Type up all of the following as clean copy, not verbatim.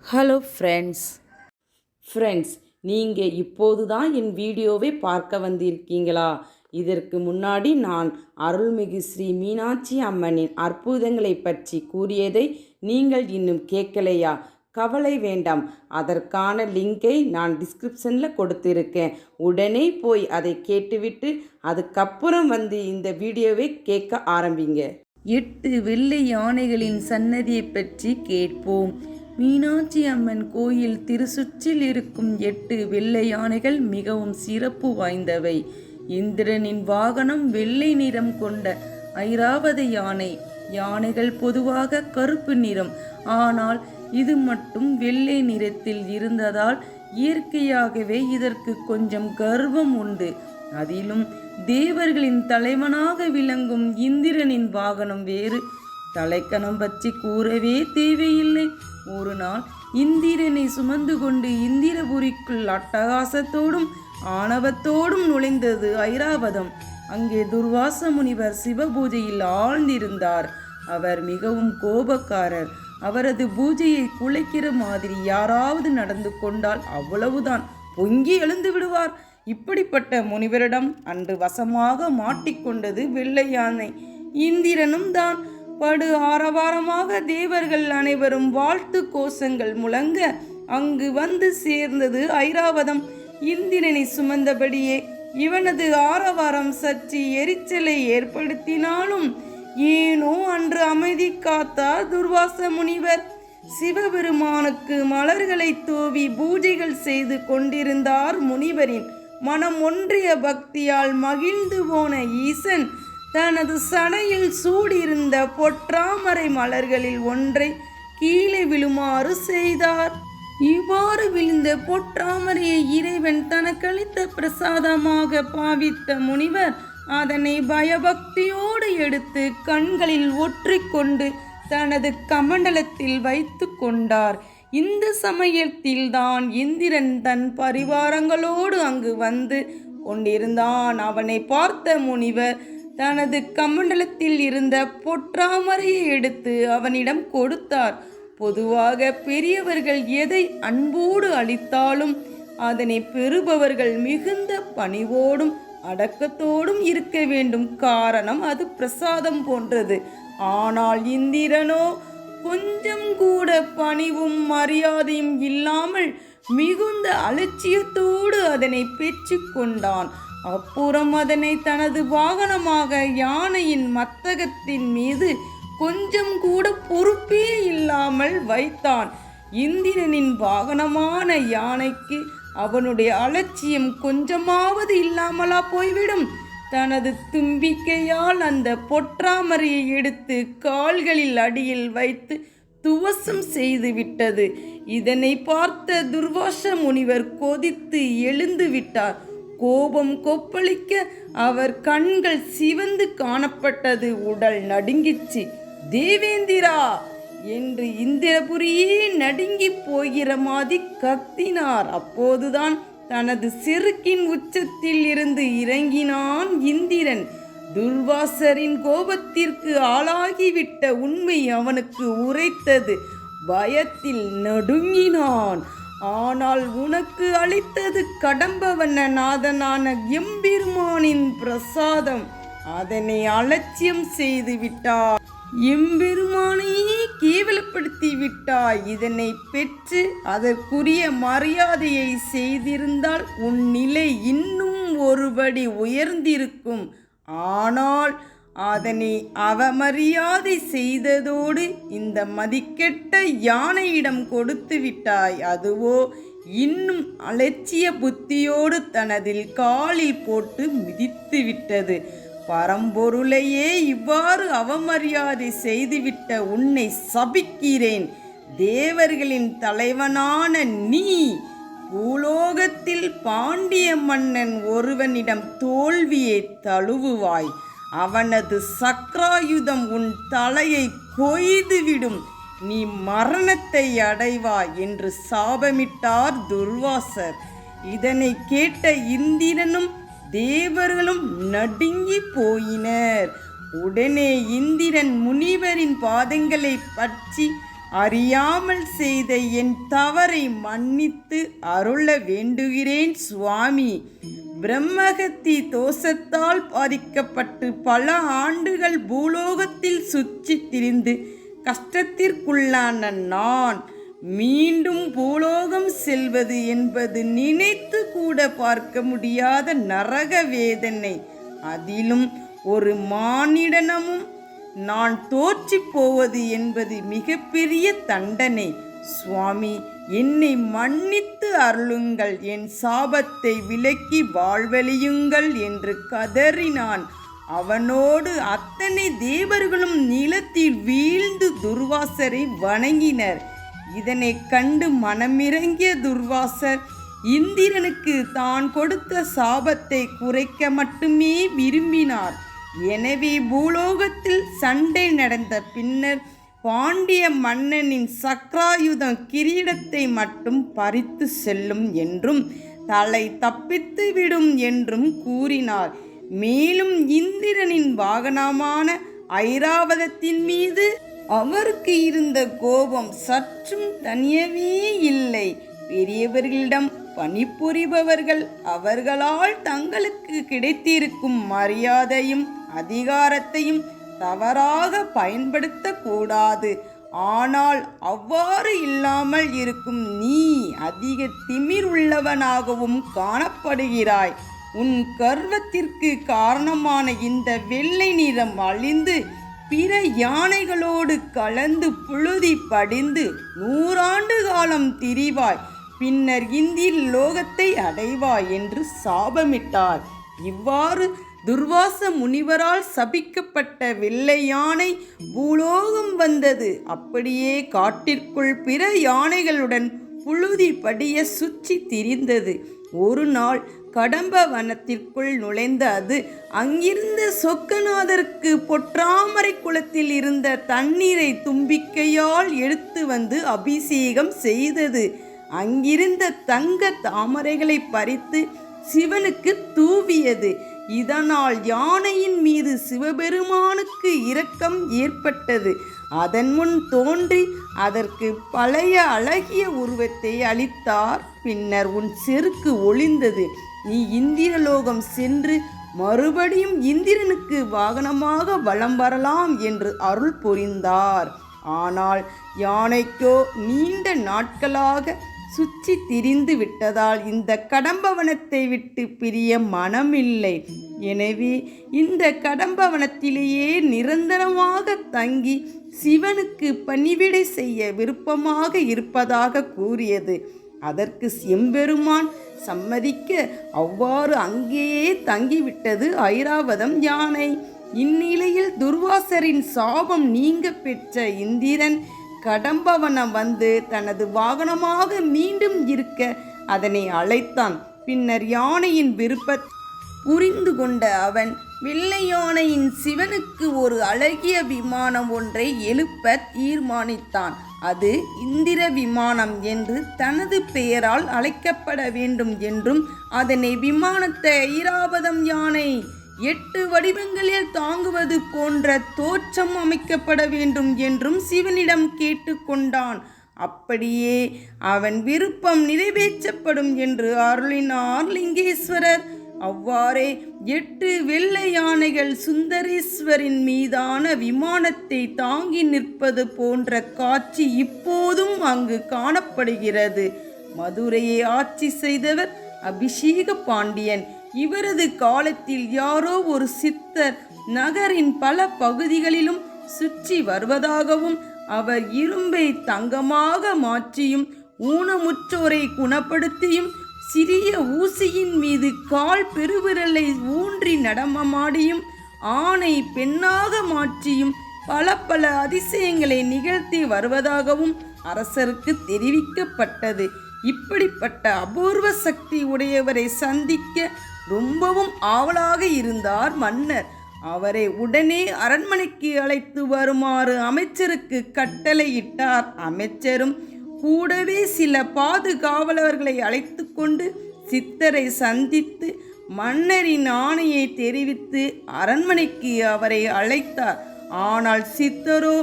Hello friends, நீங்கள் இப்போது தான் என் வீடியோவை பார்க்க வந்திருக்கீங்களா? இதற்கு முன்னாடி நான் அருள்மிகு ஸ்ரீ மீனாட்சி அம்மனின் அற்புதங்களை பற்றி கூறியதை நீங்கள் இன்னும் கேட்கலையா? கவலை வேண்டாம், அதற்கான லிங்கை நான் டிஸ்கிரிப்ஷனில் கொடுத்துருக்கேன். உடனே போய் அதை கேட்டுவிட்டு அதுக்கப்புறம் வந்து இந்த வீடியோவை கேட்க ஆரம்பிங்க. 8 வெள்ளை யானைகளின் சன்னதியை பற்றி கேட்போம். மீனாட்சி அம்மன் கோயில் திருச்சுற்றில் இருக்கும் 8 வெள்ளை யானைகள் மிகவும் சிறப்பு வாய்ந்தவை. இந்திரனின் வாகனம் வெள்ளை நிறம் கொண்ட ஐராவத யானை. யானைகள் பொதுவாக கருப்பு நிறம், ஆனால் இது மட்டும் வெள்ளை நிறத்தில் இருந்ததால் இயற்கையாகவே இதற்கு கொஞ்சம் கர்வம் உண்டு. அதிலும் தேவர்களின் தலைவனாக விளங்கும் இந்திரனின் வாகனம் வேறு. தலைக்கணம் பற்றி கூறவே தேவையில்லை. ஒரு நாள் இந்திரனை சுமந்து கொண்டு இந்திரபுரிக்குள் அட்டகாசத்தோடும் ஆணவத்தோடும் நுழைந்தது ஐராவதம். அங்கே துர்வாச முனிவர் சிவபூஜையில் ஆழ்ந்திருந்தார். அவர் மிகவும் கோபக்காரர். அவரது பூஜையை குலைக்கிற மாதிரி யாராவது நடந்து கொண்டால் அவ்வளவுதான், பொங்கி எழுந்து விடுவார். இப்படிப்பட்ட முனிவரிடம் அன்று வசமாக மாட்டிக்கொண்டது வெள்ளை யானை. இந்திரனும் தான். படு ஆரவாரமாக தேவர்கள் அனைவரும் வாழ்த்து கோஷங்கள் முழங்க அங்கு வந்து சேர்ந்தது ஐராவதம். இந்திரனை சுமந்தபடியே இவனது ஆரவாரம் சற்று எரிச்சலை ஏற்படுத்தினாலும் ஏனோ அன்று அமைதி காத்தார் துர்வாச முனிவர். சிவபெருமானுக்கு மலர்களை தூவி பூஜைகள் செய்து கொண்டிருந்தார். முனிவரின் மனம் ஒன்றிய பக்தியால் மகிழ்ந்து போன ஈசன் தனது சடையில் சூடியிருந்த பொற்றாமரை மலர்களில் ஒன்றை கீழே விழுமாறு செய்தார். இவ்வாறு விழுந்த பொற்றாமரையை இறைவன் தனக்களித்த பிரசாதமாக பாவித்த முனிவர் அதனை பயபக்தியோடு எடுத்து கண்களில் ஒற்றிக்கொண்டு தனது கமண்டலத்தில் வைத்து கொண்டார். இந்த சமயத்தில்தான் இந்திரன் தன் பரிவாரங்களோடு அங்கு வந்து கொண்டிருந்தான். அவனை பார்த்த முனிவர் தனது கமண்டலத்தில் இருந்த பொற்றாமரையை எடுத்து அவனிடம் கொடுத்தார். பொதுவாக பெரியவர்கள் எதை அன்போடு அளித்தாலும் அதனை பெறுபவர்கள் மிகுந்த பணிவோடும் அடக்கத்தோடும் இருக்க வேண்டும். காரணம், அது பிரசாதம் போன்றது. ஆனால் இந்திரனோ கொஞ்சம் கூட பணிவும் மரியாதையும் இல்லாமல் மிகுந்த அலட்சியத்தோடு அதனை பெற்று கொண்டான். அப்புறம் அதனை தனது வாகனமாக யானையின் மத்தகத்தின் மீது கொஞ்சம் கூட பொறுப்பே இல்லாமல் வைத்தான். இந்திரனின் வாகனமான யானைக்கு அவனுடைய அலட்சியம் கொஞ்சமாவது இல்லாமலா போய்விடும்? தனது தும்பிக்கையால் அந்த பொற்றாமரையை எடுத்து கால்களில் அடியில் வைத்து துவசம் செய்து விட்டது. இதனை பார்த்த துர்வாச முனிவர் கொதித்து எழுந்து விட்டார். கோபம் கொப்பளிக்க அவர் கண்கள் சிவந்து காணப்பட்டது. உடல் நடுங்கிச்சு. தேவேந்திரா என்று இந்திரபுரியே நடுங்கி போகிற மாதிரி கத்தினார். அப்போதுதான் தனது செருக்கின் உச்சத்தில் இருந்து இறங்கினான் இந்திரன். துர்வாசரின் கோபத்திற்கு ஆளாகிவிட்ட உண்மை அவனுக்கு உரைத்தது. பயத்தில் நடுங்கினான். ஆனால் உனக்கு அளித்தது கடம்பவன நாதனான எம்பெருமானின் பிரசாதம். அதனை அலட்சியம் செய்து விட்டாய். எம்பெருமானையே கேவலப்படுத்தி விட்டாய். இதனை பெற்று அதற்குரிய மரியாதையை செய்திருந்தால் உன் நிலை இன்னும் ஒருபடி உயர்ந்திருக்கும். ஆனால் அதனை அவமரியாதை செய்ததோடு இந்த மதிக்கெட்ட யானையிடம் கொடுத்து விட்டாய். அதுவோ இன்னும் அலட்சிய புத்தியோடு தனதில் காலில் போட்டு மிதித்து விட்டது. பரம்பொருளையே இவ்வாறு அவமரியாதை செய்துவிட்ட உன்னை சபிக்கிறேன். தேவர்களின் தலைவனான நீ பூலோகத்தில் பாண்டிய மன்னன் ஒருவனிடம் தோல்வியை தழுவுவாய். அவனது சக்ராயுதம் உன் தலையை கொய்துவிடும். நீ மரணத்தை அடைவாய் என்று சாபமிட்டார் துர்வாசர். இதனை கேட்ட இந்திரனும் தேவர்களும் நடுங்கி போயினர். உடனே இந்திரன் முனிவரின் பாதங்களை பற்றி அறியாமல் செய்த என் தவறை மன்னித்து அருள வேண்டுகிறேன் சுவாமி. பிரம்மகத்தி தோஷத்தால் பாதிக்கப்பட்டு பல ஆண்டுகள் பூலோகத்தில் சுற்றி திரிந்து கஷ்டத்திற்குள்ளான நான் மீண்டும் பூலோகம் செல்வது என்பது நினைத்து கூட பார்க்க முடியாத நரக வேதனை. அதிலும் ஒரு மானிடனமும் நான் தோற்று போவது என்பது மிகப்பெரிய தண்டனை. சுவாமி, என்னை மன்னித்து அருளுங்கள், என் சாபத்தை விலக்கி வாழ்வழியுங்கள் என்று கதறினான். அவனோடு அத்தனை தேவர்களும் நிலத்தில் வீழ்ந்து துர்வாசரை வணங்கினர். இதனை கண்டு மனமிறங்கிய துர்வாசர் இந்திரனுக்கு தான் கொடுத்த சாபத்தை குறைக்க மட்டுமே விரும்பினார். எனவே பூலோகத்தில் சண்டை நடந்த பின்னர் பாண்டிய மன்னனின் சக்ராயுதம் கிரீடத்தை மட்டும் பறித்து செல்லும் என்றும் தலை தப்பித்து விடும் என்றும் கூறினார். மேலும் இந்திரனின் வாகனமான ஐராவதத்தின் மீது அவருக்கு இருந்த கோபம் சற்றும் தனியவே இல்லை. பெரியவர்களிடம் பணிபுரிபவர்கள் அவர்களால் தங்களுக்கு கிடைத்திருக்கும் மரியாதையும் அதிகாரத்தையும் தவறாக பயன்படுத்தக்கூடாது. ஆனால் அவ்வாறு இல்லாமல் இருக்கும் நீ அதிக திமிர் உள்ளவனாகவும் காணப்படுகிறாய். உன் கர்வத்திற்கு காரணமான இந்த வெள்ளை நிறம் அழிந்து பிற யானைகளோடு கலந்து புழுதி படிந்து 100 ஆண்டு காலம் திரிவாய், பின்னர் இந்திர லோகத்தை அடைவாய் என்று சாபமிட்டார். இவ்வாறு துர்வாச முனிவரால் சபிக்கப்பட்ட வெள்ளை யானை பூலோகம் வந்தது. அப்படியே காட்டிற்குள் பிற யானைகளுடன் புழுதி படிய சுற்றி திரிந்தது. ஒரு நாள் கடம்ப வனத்திற்குள் நுழைந்த அது அங்கிருந்த சொக்கநாதருக்கு பொற்றாமரை குளத்தில் இருந்த தண்ணீரை தும்பிக்கையால் எடுத்து வந்து அபிஷேகம் செய்தது. அங்கிருந்த தங்க தாமரைகளை பறித்து சிவனுக்கு தூவியது. இதனால் யானையின் மீது சிவபெருமானுக்கு இரக்கம் ஏற்பட்டது. அதன் முன் தோன்றி அதற்கு பழைய அழகிய உருவத்தை அளித்தார். பின்னர் உன் செருக்கு ஒளிந்தது. நீ இந்திரலோகம் சென்று மறுபடியும் இந்திரனுக்கு வாகனமாக வலம் வரலாம் என்று அருள் புரிந்தார். ஆனால் யானைக்கோ நீண்ட நாட்களாக சுற்றி திரிந்து விட்டதால் இந்த கடம்பவனத்தை விட்டு பிரிய மனமில்லை. எனவே இந்த கடம்பவனத்திலேயே நிரந்தரமாக தங்கி சிவனுக்கு பணிவிடை செய்ய விருப்பமாக இருப்பதாக கூறியது. அதற்கு எம்பெருமான் சம்மதிக்க அவ்வாறு அங்கேயே தங்கிவிட்டது ஐராவதம் யானை. இந்நிலையில் துர்வாசரின் சாபம் நீங்க பெற்ற இந்திரன் கடம்பவனம் வந்து தனது வாகனமாக மீண்டும் இருக்க அதனை அழைத்தான். பின்னர் யானையின் விருப்பத்தை புரிந்து கொண்ட அவன் வெள்ளை யானையின் சிவனுக்கு ஒரு அழகிய விமானம் ஒன்றை எழுப்ப தீர்மானித்தான். அது இந்திர விமானம் என்று தனது பெயரால் அழைக்கப்பட வேண்டும் என்றும் அதனை விமானத்தை ஐராவதம் யானை 8 வடிவங்களில் தாங்குவது போன்ற தோற்றம் அமைக்கப்பட வேண்டும் என்றும் சிவனிடம் கேட்டுக்கொண்டான். அப்படியே அவன் விருப்பம் நிறைவேற்றப்படும் என்று அருளினார் லிங்கேஸ்வரர். அவ்வாறே 8 வெள்ளை யானைகள் சுந்தரேஸ்வரின் மீதான விமானத்தை தாங்கி நிற்பது போன்ற காட்சி இப்போதும் அங்கு காணப்படுகிறது. மதுரையை ஆட்சி செய்தவர் அபிஷேக பாண்டியன். இவரது காலத்தில் யாரோ ஒரு சித்தர் நகரின் பல பகுதிகளிலும் சுற்றி வருவதாகவும் அவர் இரும்பை தங்கமாக மாற்றியும் ஊனமுற்றோரை குணப்படுத்தியும் சிறிய ஊசியின் மீது கால் பெருவிரலை ஊன்றி நடமாடியும் ஆணை பெண்ணாக மாற்றியும் பல அதிசயங்களை நிகழ்த்தி வருவதாகவும் அரசருக்கு தெரிவிக்கப்பட்டது. இப்படிப்பட்ட அபூர்வ சக்தி உடையவரை சந்திக்க ரொம்பவும் ஆவலாக இருந்தார் மன்னர். அவரை உடனே அரண்மனைக்கு அழைத்து வருமாறு அமைச்சருக்கு கட்டளையிட்டார். அமைச்சரும் கூடவே சில பாதுகாவலர்களை அழைத்து கொண்டு சித்தரை சந்தித்து மன்னரின் ஆணையை தெரிவித்து அரண்மனைக்கு அவரை அழைத்தார். ஆனால் சித்தரோ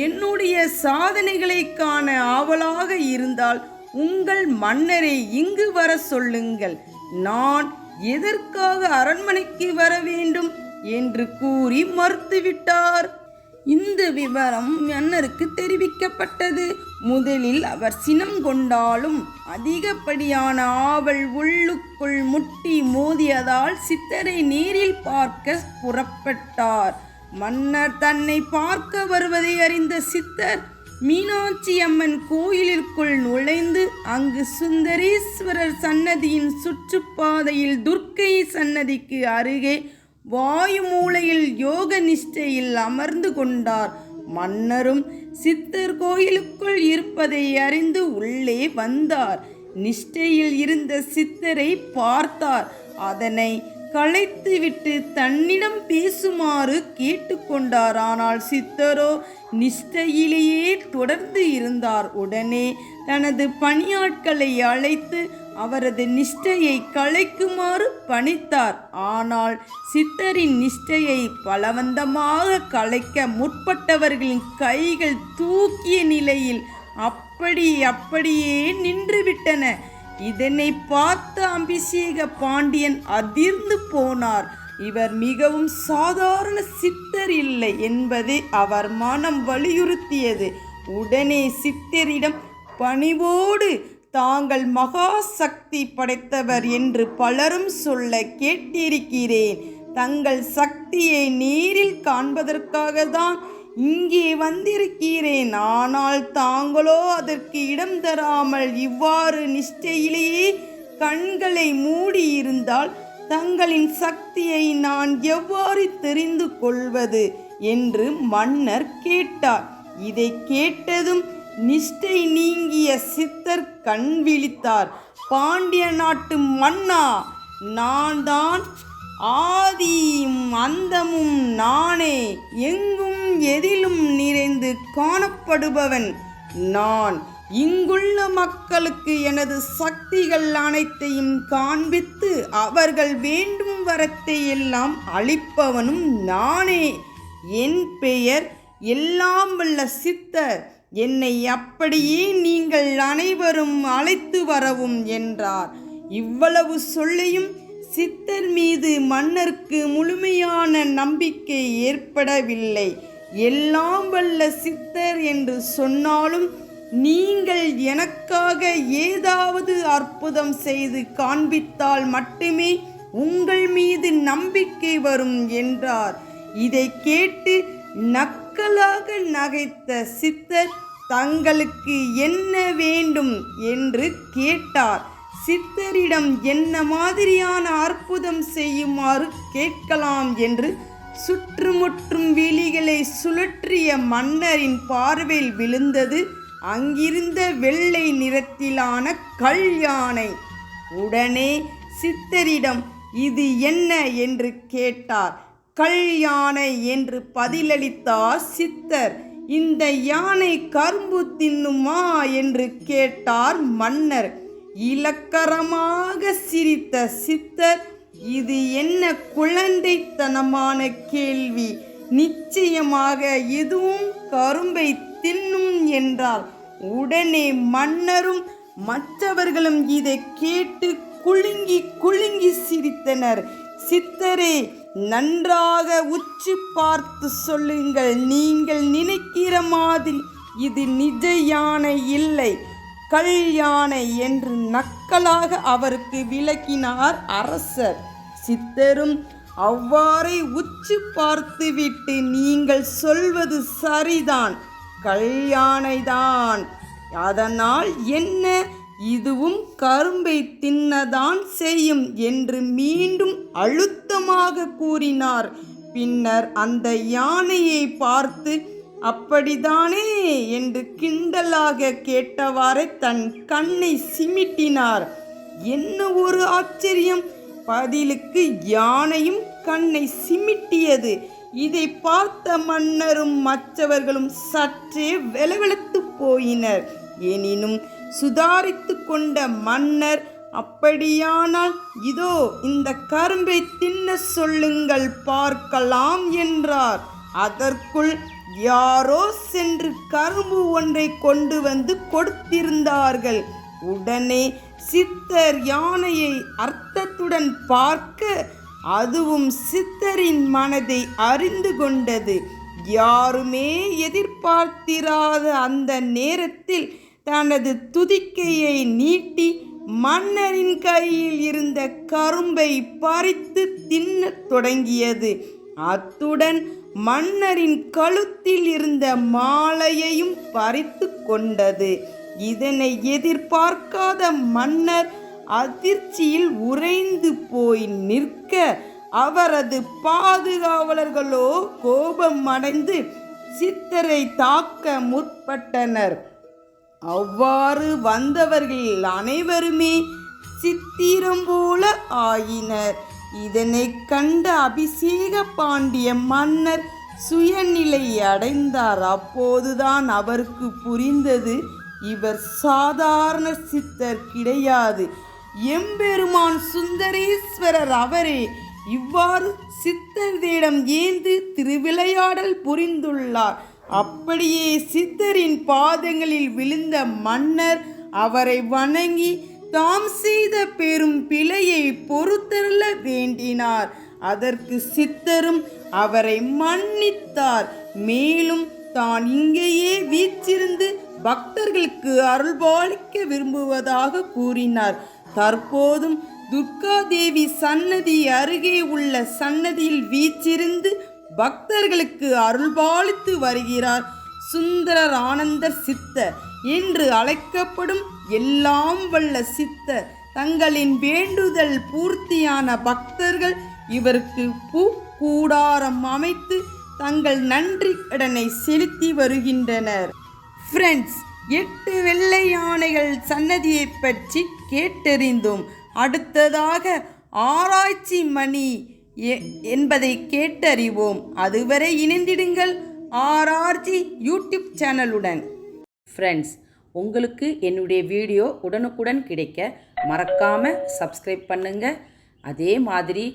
என்னுடைய சாதனைகளை காண ஆவலாக இருந்தால் உங்கள் மன்னரை இங்கு வர சொல்லுங்கள். நான் எதற்காக அரண்மனைக்கு வர வேண்டும் என்று கூறி மறுத்துவிட்டார். இந்த விவரம் மன்னருக்கு தெரிவிக்கப்பட்டது. முதலில் அவர் சினம் கொண்டாலும் அதிகப்படியான ஆவல் உள்ளுக்குள் முட்டி மோதியதால் சித்தரை நேரில் பார்க்க புறப்பட்டார். மன்னர் தன்னை பார்க்க வருவதை அறிந்த சித்தர் மீனாட்சி அம்மன் கோயிலிற்குள் நுழைந்து அங்கு சுந்தரேஸ்வரர் சன்னதியின் சுற்றுப்பாதையில் துர்க்கை சன்னதிக்கு அருகே வாயு மூலையில் யோக நிஷ்டையில் அமர்ந்து கொண்டார். மன்னரும் சித்தர் கோயிலுக்குள் இருப்பதை அறிந்து உள்ளே வந்தார். நிஷ்டையில் இருந்த சித்தரை பார்த்தார். அதனை களைத்துவிட்டு தன்னிடம் பேசுமாறு கேட்டுக்கொண்டார். ஆனால் சித்தரோ நிஷ்டையிலேயே தொடர்ந்து இருந்தார். உடனே தனது பணியாட்களை அழைத்து அவரது நிஷ்டையை கலைக்குமாறு பணித்தார். ஆனால் சித்தரின் நிஷ்டையை பலவந்தமாக கலைக்க முற்பட்டவர்களின் கைகள் தூக்கிய நிலையில் அப்படியே நின்றுவிட்டன. இதனை பார்த்த அபிஷேக பாண்டியன் அதிர்ந்து போனார். இவர் மிகவும் சாதாரண சித்தர் இல்லை என்பதை அவர் மனம் வலியுறுத்தியது. உடனே சித்தரிடம் பணிவோடு, தாங்கள் மகா சக்தி படைத்தவர் என்று பலரும் சொல்ல கேட்டிருக்கிறேன். தங்கள் சக்தியை நேரில் காண்பதற்காக தான் இங்கே வந்திருக்கிறேன். ஆனால் தாங்களோ அதற்கு இடம் தராமல் இவ்வாறு நிஷ்டையிலேயே கண்களை மூடியிருந்தால் தங்களின் சக்தியை நான் எவ்வாறு தெரிந்து கொள்வது என்று மன்னர் கேட்டார். இதை கேட்டதும் நிஷ்டை நீங்கிய சித்தர் கண் விழித்தார். பாண்டிய நாட்டு மன்னா, நான் தான் ஆதியும் அந்தமும் நானே, எங்கும் எதிலும் நிறைந்து காணப்படுபவன் நான். இங்குள்ள மக்களுக்கு எனது சக்திகள் அனைத்தையும் காண்பித்து அவர்கள் வேண்டும் வரத்தை எல்லாம் அளிப்பவனும் நானே. என் பெயர் எல்லாம் வல்ல சித்தர். என்னை அப்படியே நீங்கள் அனைவரும் அழைத்து வரவும் என்றார். இவ்வளவு சொல்லியும் சித்தர் மீது மன்னருக்கு முழுமையான நம்பிக்கை ஏற்படவில்லை. எல்லாம் வல்ல சித்தர் என்று சொன்னாலும் நீங்கள் எனக்காக ஏதாவது அற்புதம் செய்து காண்பித்தால் மட்டுமே உங்கள் மீது நம்பிக்கை வரும் என்றார். இதை கேட்டு நக்கலாக நகைத்த சித்தர் தங்களுக்கு என்ன வேண்டும் என்று கேட்டார். சித்தரிடம் என்ன மாதிரியான அற்புதம் செய்யுமாறு கேட்கலாம் என்று சுற்றுமுற்றும் விழிகளை சுழற்றிய மன்னரின் பார்வையில் விழுந்தது அங்கிருந்த வெள்ளை நிறத்திலான கல் யானை. உடனே சித்தரிடம் இது என்ன என்று கேட்டார். கல் யானை என்று பதிலளித்தார் சித்தர். இந்த யானை கரும்பு தின்னுமா என்று கேட்டார் மன்னர். இலக்கரமாக சிரித்த சித்தர், இது என்ன குழந்தைத்தனமான கேள்வி, நிச்சயமாக இதுவும் கரும்பை தின்னும் என்றார். உடனே மன்னரும் மற்றவர்களும் இதை கேட்டு குலுங்கி சிரித்தனர். சித்தரே, நன்றாக உச்சி பார்த்து சொல்லுங்கள். நீங்கள் நினைக்கிற மாதிரி இது நிஜ யானை இல்லை, கல் யானை என்று நக்கலாக அவருக்கு விளக்கினார் அரசர். சித்தரும் அவ்வாறே உச்சி பார்த்துவிட்டு, நீங்கள் சொல்வது சரிதான், கல் யானைதான். அதனால் என்ன, இதுவும் கரும்பை தின்னதான் செய்யும் என்று மீண்டும் அழுத்தமாக கூறினார். பின்னர் அந்த யானையை பார்த்து, அப்படித்தானே என்று கிண்டலாக கேட்டவாறே தன் கண்ணை சிமிட்டினார். என்ன ஒரு ஆச்சரியம்! பதிலுக்கு யானையும் கண்ணை சிமிட்டியது. இதை பார்த்த மன்னரும் மற்றவர்களும் சற்றே வெலவெலத்து போயினர். எனினும் சுதாரித்து கொண்ட மன்னர், அப்படியானால் இதோ இந்த கரும்பை தின்ன சொல்லுங்கள் பார்க்கலாம் என்றார். அதற்குள் யாரோ சென்று கரும்பு ஒன்றை கொண்டு வந்து கொடுத்திருந்தார்கள். உடனே சித்தர் யானையை அர்த்தத்துடன் பார்க்க அதுவும் சித்தரின் மனதை அறிந்து கொண்டது. யாருமே எதிர்பார்த்திராத அந்த நேரத்தில் தனது துதிக்கையை நீட்டி மன்னரின் கையில் இருந்த கரும்பை பறித்து தின்னத் தொடங்கியது. அத்துடன் மன்னரின் கழுத்தில் இருந்த மாலையையும் பறித்து கொண்டது. இதனை எதிர்பார்க்காத மன்னர் அதிர்ச்சியில் உறைந்து போய் நிற்க, அவரது பாதுகாவலர்களோ கோபம் அடைந்து சித்தரை தாக்க முற்பட்டனர். அவ்வாறு வந்தவர்கள் அனைவருமே சித்திரம் போல ஆயினர். இதனை கண்ட அபிஷேக பாண்டிய மன்னர் சுயநிலை அடைந்தார். அப்போதுதான் அவருக்கு புரிந்தது, இவர் சாதாரண சித்தர் கிடையாது, எம்பெருமான் சுந்தரேஸ்வரர் அவரே இவ்வாறு சித்தர் வேடம் ஏந்து திருவிளையாடல் புரிந்துள்ளார். அப்படியே சித்தரின் பாதங்களில் விழுந்த மன்னர் அவரை வணங்கி தாம் செய்த பெரும் பிழையை பொறுத்தருள வேண்டினார். அதற்கு சித்தரும் அவரை மன்னித்தார். மேலும் தான் இங்கேயே வீற்றிருந்து பக்தர்களுக்கு அருள்பாலிக்க விரும்புவதாக கூறினார். தற்போதும் துர்காதேவி சன்னதி அருகே உள்ள சன்னதியில் வீற்றிருந்து பக்தர்களுக்கு அருள்பாலித்து வருகிறார். சுந்தரர் ஆனந்தர் சித்தர் என்று அழைக்கப்படும் எல்லாம் வல்ல சித்தர். தங்களின் வேண்டுதல் பூர்த்தியான பக்தர்கள் இவருக்கு பூ கூடாரம் அமைத்து தங்கள் நன்றி கடனை செலுத்தி வருகின்றனர். ஃப்ரெண்ட்ஸ், 8 வெள்ளை யானைகள் சன்னதியை பற்றி கேட்டறிந்தோம். அடுத்ததாக ஆராய்ச்சி மணி என்பதை கேட்டறிவோம். அதுவரை இணைந்திடுங்கள் ஆர்ஆர்ஜி யூடியூப் சேனலுடன். ஃப்ரெண்ட்ஸ், உங்களுக்கு என்னுடைய வீடியோ உடனுக்குடன் கிடைக்க மறக்காமல் சப்ஸ்கிரைப் பண்ணுங்கள். அதே மாதிரி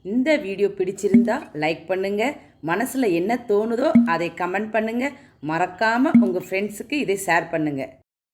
இந்த வீடியோ பிடிச்சிருந்தா லைக் பண்ணுங்கள். மனசில் என்ன தோணுதோ அதை கமெண்ட் பண்ணுங்கள். மறக்காமல் உங்கள் ஃப்ரெண்ட்ஸுக்கு இதை ஷேர் பண்ணுங்கள்.